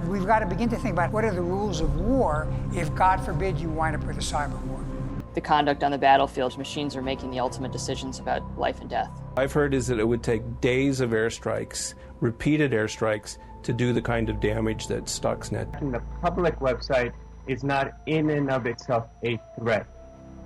We've got to begin to think about what are the rules of war if, God forbid, you wind up with a cyber war. The conduct on the battlefield, machines are making the ultimate decisions about life and death. I've heard is that it would take days of airstrikes, repeated airstrikes, to do the kind of damage that Stuxnet. The public website is not in and of itself a threat.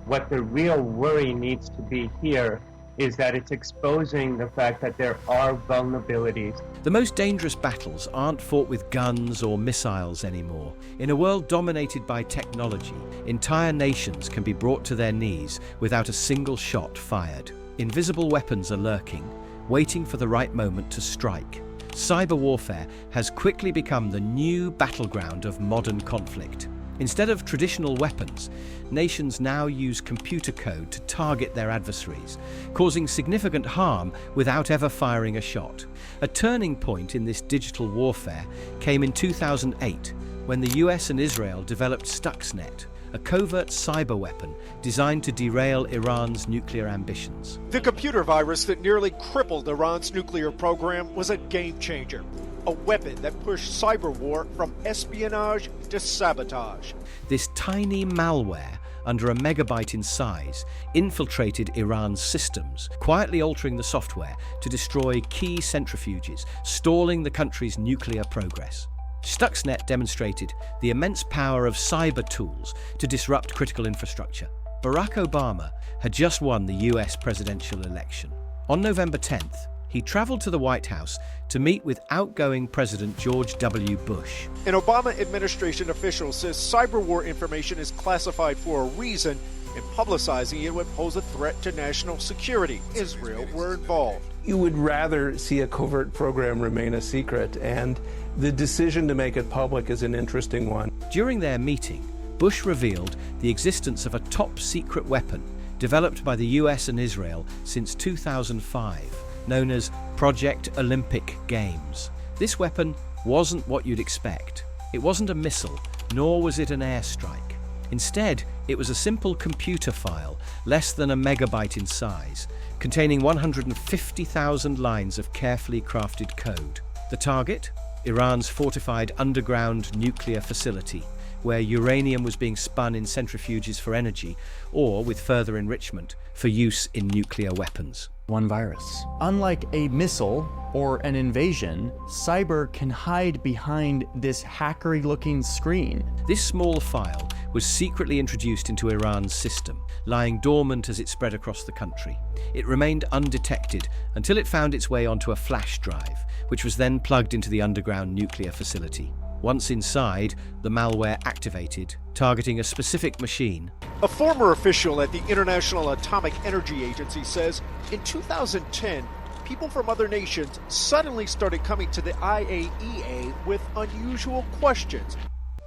What the real worry needs to be here is that it's exposing the fact that there are vulnerabilities. The most dangerous battles aren't fought with guns or missiles anymore. In a world dominated by technology, entire nations can be brought to their knees without a single shot fired. Invisible weapons are lurking, waiting for the right moment to strike. Cyber warfare has quickly become the new battleground of modern conflict. Instead of traditional weapons, nations now use computer code to target their adversaries, causing significant harm without ever firing a shot. A turning point in this digital warfare came in 2008, when the US and Israel developed Stuxnet, a covert cyber weapon designed to derail Iran's nuclear ambitions. The computer virus that nearly crippled Iran's nuclear program was a game changer. A weapon that pushed cyber war from espionage to sabotage. This tiny malware, under a megabyte in size, infiltrated Iran's systems, quietly altering the software to destroy key centrifuges, stalling the country's nuclear progress. Stuxnet demonstrated the immense power of cyber tools to disrupt critical infrastructure. Barack Obama had just won the US presidential election. On November 10th, he traveled to the White House to meet with outgoing President George W. Bush. An Obama administration official says cyber war information is classified for a reason, and publicizing it would pose a threat to national security. Israel were involved. You would rather see a covert program remain a secret, and the decision to make it public is an interesting one. During their meeting, Bush revealed the existence of a top-secret weapon developed by the US and Israel since 2005, known as Project Olympic Games. This weapon wasn't what you'd expect. It wasn't a missile, nor was it an airstrike. Instead, it was a simple computer file, less than a megabyte in size, containing 150,000 lines of carefully crafted code. The target? Iran's fortified underground nuclear facility, where uranium was being spun in centrifuges for energy, or, with further enrichment, for use in nuclear weapons. One virus. Unlike a missile or an invasion, cyber can hide behind this hackery-looking screen. This small file was secretly introduced into Iran's system, lying dormant as it spread across the country. It remained undetected until it found its way onto a flash drive, which was then plugged into the underground nuclear facility. Once inside, the malware activated, targeting a specific machine. A former official at the International Atomic Energy Agency says in 2010, people from other nations suddenly started coming to the IAEA with unusual questions.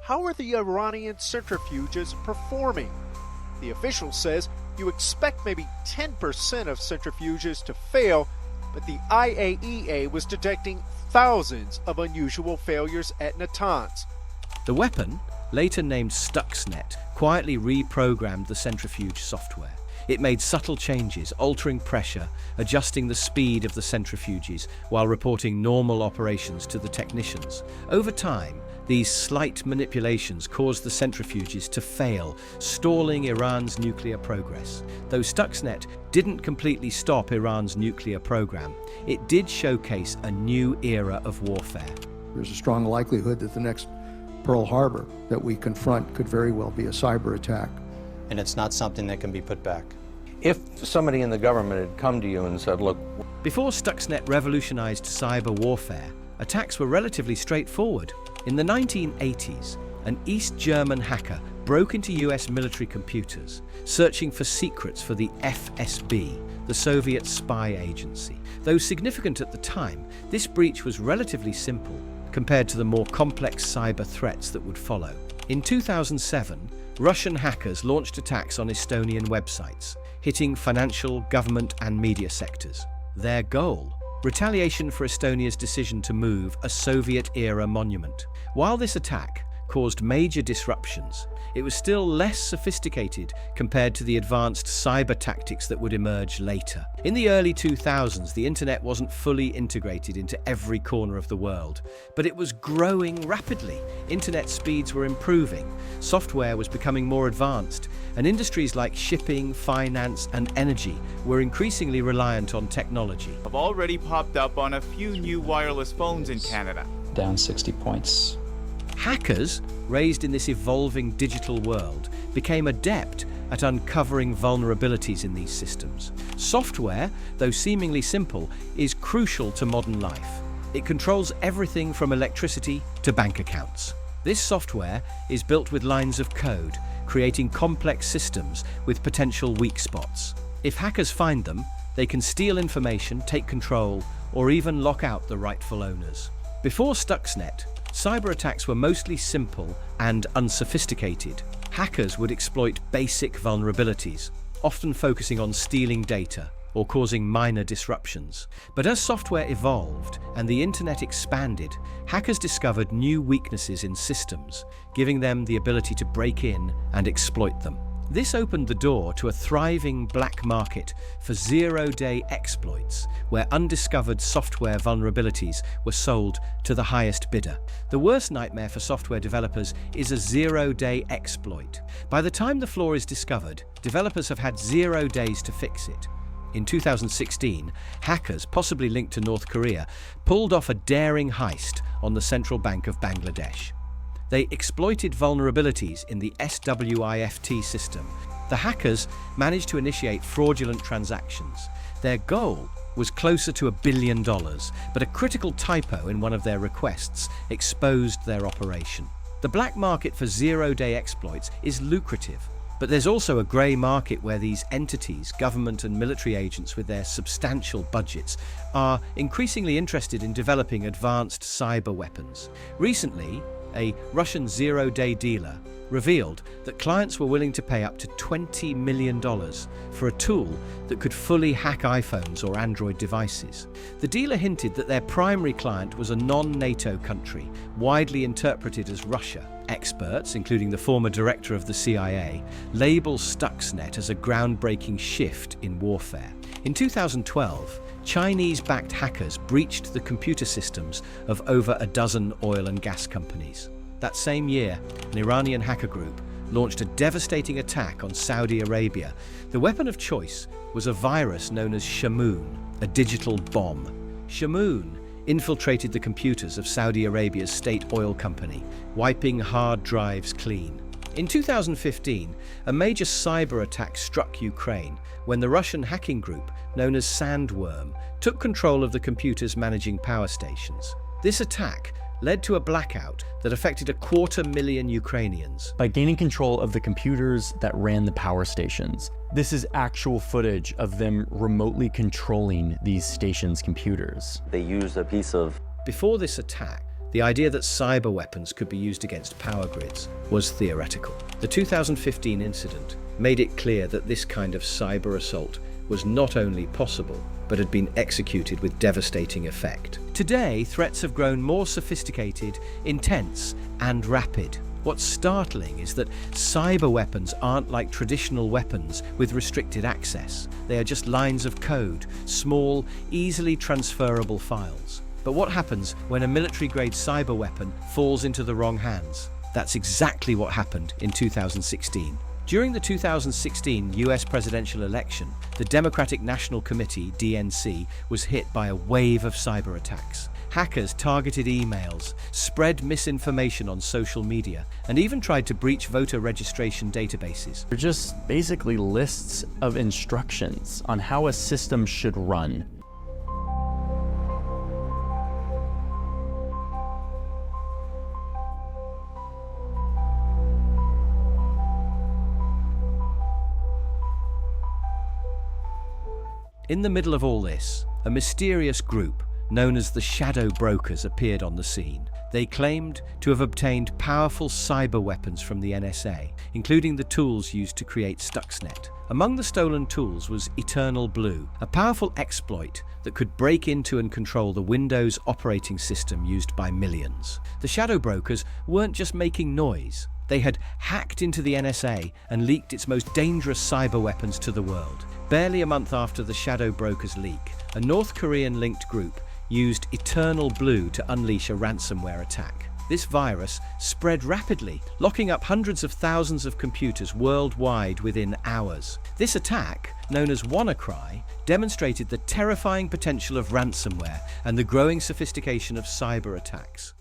How are the Iranian centrifuges performing? The official says you expect maybe 10% of centrifuges to fail, but the IAEA was detecting thousands of unusual failures at Natanz. The weapon, later named Stuxnet, quietly reprogrammed the centrifuge software. It made subtle changes, altering pressure, adjusting the speed of the centrifuges, while reporting normal operations to the technicians. Over time, these slight manipulations caused the centrifuges to fail, stalling Iran's nuclear progress. Though Stuxnet didn't completely stop Iran's nuclear program, it did showcase a new era of warfare. There's a strong likelihood that the next Pearl Harbor that we confront could very well be a cyber attack. And it's not something that can be put back. If somebody in the government had come to you and said, look... Before Stuxnet revolutionized cyber warfare, attacks were relatively straightforward. In the 1980s, an East German hacker broke into US military computers, searching for secrets for the FSB, the Soviet spy agency. Though significant at the time, this breach was relatively simple compared to the more complex cyber threats that would follow. In 2007, Russian hackers launched attacks on Estonian websites, hitting financial, government, and media sectors. Their goal? Retaliation for Estonia's decision to move a Soviet-era monument. While this attack caused major disruptions, it was still less sophisticated compared to the advanced cyber tactics that would emerge later. In the early 2000s, the internet wasn't fully integrated into every corner of the world, but it was growing rapidly. Internet speeds were improving, software was becoming more advanced, and industries like shipping, finance, and energy were increasingly reliant on technology. Have already popped up on a few new wireless phones in Canada. Down 60 points. Hackers, raised in this evolving digital world, became adept at uncovering vulnerabilities in these systems. Software, though seemingly simple, is crucial to modern life. It controls everything from electricity to bank accounts. This software is built with lines of code, creating complex systems with potential weak spots. If hackers find them, they can steal information, take control, or even lock out the rightful owners. Before Stuxnet, cyber attacks were mostly simple and unsophisticated. Hackers would exploit basic vulnerabilities, often focusing on stealing data or causing minor disruptions. But as software evolved and the internet expanded, hackers discovered new weaknesses in systems, giving them the ability to break in and exploit them. This opened the door to a thriving black market for zero-day exploits, where undiscovered software vulnerabilities were sold to the highest bidder. The worst nightmare for software developers is a zero-day exploit. By the time the flaw is discovered, developers have had 0 days to fix it. In 2016, hackers, possibly linked to North Korea, pulled off a daring heist on the Central Bank of Bangladesh. They exploited vulnerabilities in the SWIFT system. The hackers managed to initiate fraudulent transactions. Their goal was closer to $1 billion, but a critical typo in one of their requests exposed their operation. The black market for zero-day exploits is lucrative, but there's also a grey market where these entities, government and military agents with their substantial budgets, are increasingly interested in developing advanced cyber weapons. Recently, a Russian zero-day dealer revealed that clients were willing to pay up to $20 million for a tool that could fully hack iPhones or Android devices. The dealer hinted that their primary client was a non-NATO country, widely interpreted as Russia. Experts, including the former director of the CIA, label Stuxnet as a groundbreaking shift in warfare. In 2012, Chinese-backed hackers breached the computer systems of over a dozen oil and gas companies. That same year, an Iranian hacker group launched a devastating attack on Saudi Arabia. The weapon of choice was a virus known as Shamoon, a digital bomb. Shamoon infiltrated the computers of Saudi Arabia's state oil company, wiping hard drives clean. In 2015, a major cyber attack struck Ukraine when the Russian hacking group, known as Sandworm, took control of the computers managing power stations. This attack led to a blackout that affected 250,000 Ukrainians. By gaining control of the computers that ran the power stations, this is actual footage of them remotely controlling these stations' computers. They used a piece of... Before this attack, the idea that cyber weapons could be used against power grids was theoretical. The 2015 incident made it clear that this kind of cyber assault was not only possible, but had been executed with devastating effect. Today, threats have grown more sophisticated, intense, and rapid. What's startling is that cyber weapons aren't like traditional weapons with restricted access. They are just lines of code, small, easily transferable files. But what happens when a military-grade cyber weapon falls into the wrong hands? That's exactly what happened in 2016. During the 2016 US presidential election, the Democratic National Committee, DNC, was hit by a wave of cyber attacks. Hackers targeted emails, spread misinformation on social media, and even tried to breach voter registration databases. They're just basically lists of instructions on how a system should run. In the middle of all this, a mysterious group known as the Shadow Brokers appeared on the scene. They claimed to have obtained powerful cyber weapons from the NSA, including the tools used to create Stuxnet. Among the stolen tools was Eternal Blue, a powerful exploit that could break into and control the Windows operating system used by millions. The shadow brokers weren't just making noise. They had hacked into the NSA and leaked its most dangerous cyber weapons to the world. Barely a month after the shadow brokers' leak, a North Korean-linked group used Eternal Blue to unleash a ransomware attack. This virus spread rapidly, locking up hundreds of thousands of computers worldwide within hours. This attack, known as WannaCry, demonstrated the terrifying potential of ransomware and the growing sophistication of cyber attacks.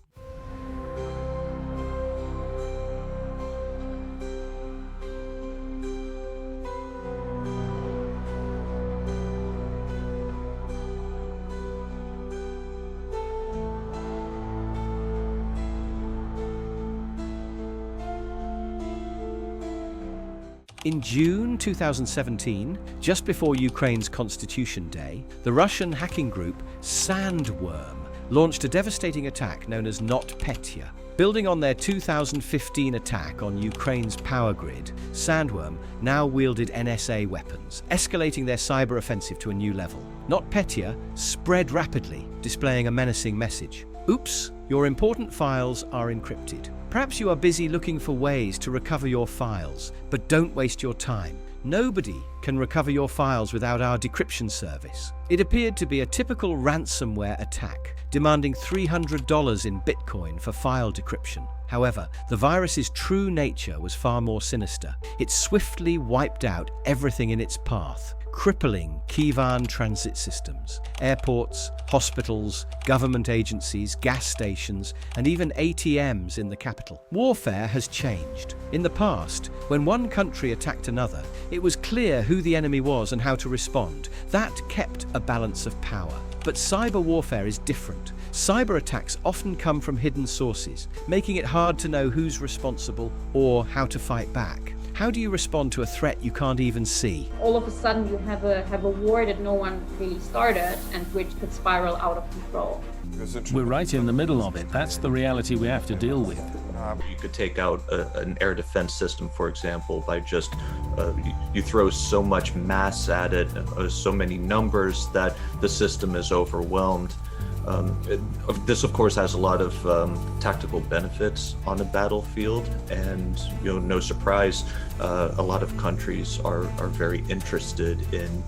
In June 2017, just before Ukraine's Constitution Day, the Russian hacking group Sandworm launched a devastating attack known as NotPetya. Building on their 2015 attack on Ukraine's power grid, Sandworm now wielded NSA weapons, escalating their cyber offensive to a new level. NotPetya spread rapidly, displaying a menacing message. Oops, your important files are encrypted. Perhaps you are busy looking for ways to recover your files, but don't waste your time. Nobody can recover your files without our decryption service. It appeared to be a typical ransomware attack, demanding $300 in Bitcoin for file decryption. However, the virus's true nature was far more sinister. It swiftly wiped out everything in its path, crippling Kievan transit systems, airports, hospitals, government agencies, gas stations, and even ATMs in the capital. Warfare has changed. In the past, when one country attacked another, it was clear who the enemy was and how to respond. That kept a balance of power. But cyber warfare is different. Cyber attacks often come from hidden sources, making it hard to know who's responsible or how to fight back. How do you respond to a threat you can't even see? All of a sudden you have a war that no one really started and which could spiral out of control. We're right in the middle of it. That's the reality we have to deal with. You could take out an air defense system, for example, by just you throw so much mass at it, so many numbers that the system is overwhelmed. This, of course, has a lot of tactical benefits on the battlefield, and no surprise, a lot of countries are very interested in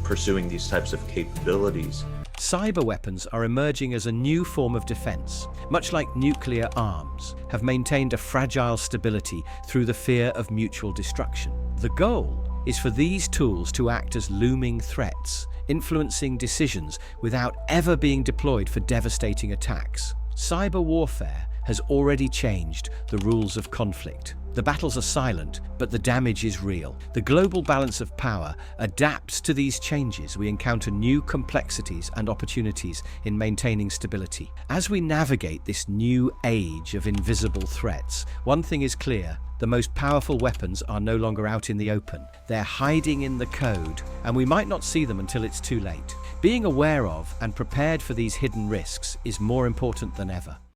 pursuing these types of capabilities. Cyber weapons are emerging as a new form of defense, much like nuclear arms, have maintained a fragile stability through the fear of mutual destruction. The goal is for these tools to act as looming threats, influencing decisions without ever being deployed for devastating attacks. Cyber warfare has already changed the rules of conflict. The battles are silent, but the damage is real. The global balance of power adapts to these changes. We encounter new complexities and opportunities in maintaining stability. As we navigate this new age of invisible threats, one thing is clear: the most powerful weapons are no longer out in the open. They're hiding in the code, and we might not see them until it's too late. Being aware of and prepared for these hidden risks is more important than ever.